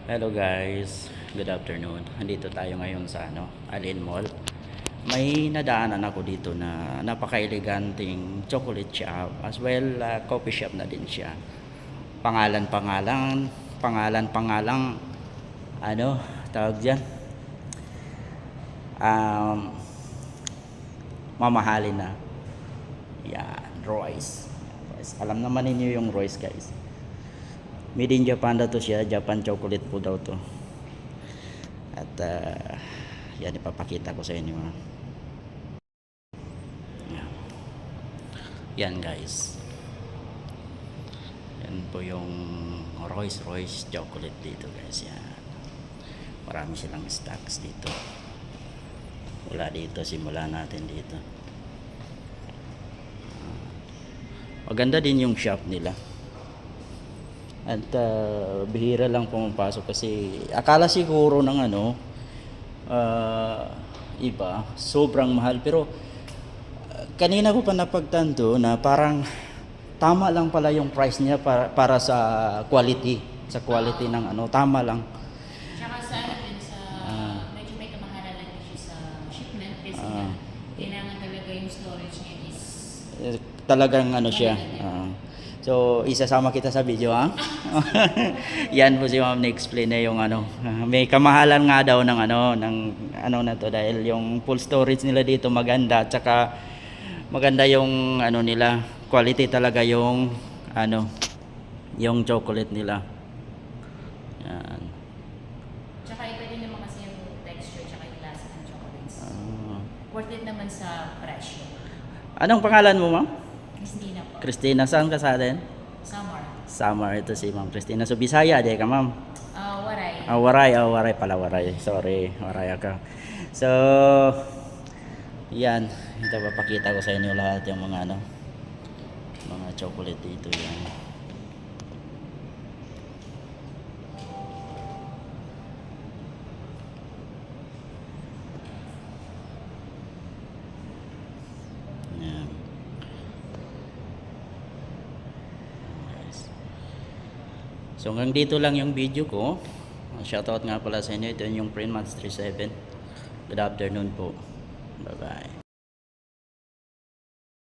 Hello guys, good afternoon. Andito tayo ngayon sa Alin Mall. May nadaanan ako dito na napaka-eleganting chocolate shop as well coffee shop na din siya. Pangalan tawag diyan. Um, Mamahalin na. Yan, Royce. Alam naman ninyo yung Royce, guys. Made in Japan daw to siya. Japan chocolate po daw to. At yan, ipapakita ko sa inyo. Yan guys. Yan po yung Royce chocolate dito guys. Yan. Marami silang stocks dito. Mula dito, simulan natin dito. Maganda din yung shop nila. At bihira lang pumapasok kasi akala siguro ng iba sobrang mahal, pero kanina ko pa napagtanto na parang tama lang pala yung price niya para sa quality ng tama lang. Tsaka sa din sa medyo may kamahalan lang siya sa shipment kasi kailangan talaga yung storage niya is talagang siya. So, isasama kita sa video, ha? Yan po si Ma'am na-explain na yung may kamahalan nga daw ng na to dahil yung full storage nila dito maganda, tsaka maganda yung nila, quality talaga yung yung chocolate nila. Yan. tsaka iba din naman kasi yung texture tsaka yung lasa ng chocolates. Worth it naman sa presyo. Anong pangalan mo, Ma'am? Christina po. Christina, saan ka sa atin? Samar. Ito si Ma'am Christina. So, Bisaya, di ka, Ma'am? Waray. Waray pala, Waray. Sorry, Waray ka. So, yan. Ito, papakita ko sa inyo lahat yung mga mga chocolate dito. Yan. Yan. So hanggang dito lang yung video ko. Shoutout nga pala sa inyo. Ito yung Printmats 37. Good afternoon po. Bye bye.